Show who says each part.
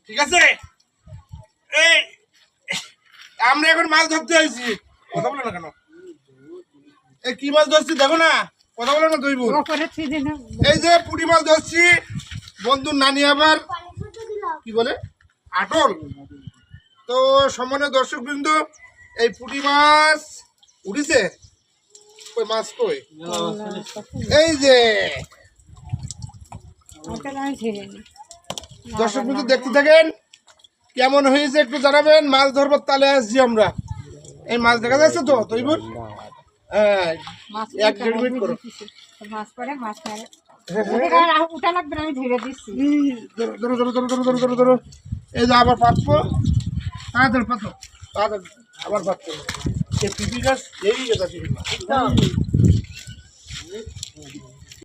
Speaker 1: ঠিক আছে, এই আমরা এখন মাছ ধরতে আইছি। কথা বলে না কেন? এই কি মাছ ধরছি দেখো না, কথা বলে না তুই বোন। এই যে পুঁটি মাছ ধরছি, বন্ধুর নানি আবার কি বলে আটল। তো সম্মানীয় দর্শক বিন্দু, এই পুঁটি মাছ উঠেছে। কই মাছ কই? এই যে দর্শক বিন্দু দেখতে থাকেন, কেমন হয়েছে একটু জানাবেন। মাছ ধরবার তালে আসছি আমরা। এই মাছ দেখা যাচ্ছে তো তৈবুর? হ্যাঁ, 1-1.5 মিনিট করো।
Speaker 2: মাছ পরে মাছ মারে
Speaker 1: ধরো
Speaker 2: উঠা লাগবে, আমি ধরে দিচ্ছি।
Speaker 1: ধরো ধরো ধরো ধরো ধরো ধরো ধরো। এই যে আবার পাতবো, তাড়াতাড়ি পাতো, তাড়াতাড়ি আবার পাতবো। এই পিপি গাছ এই গাছ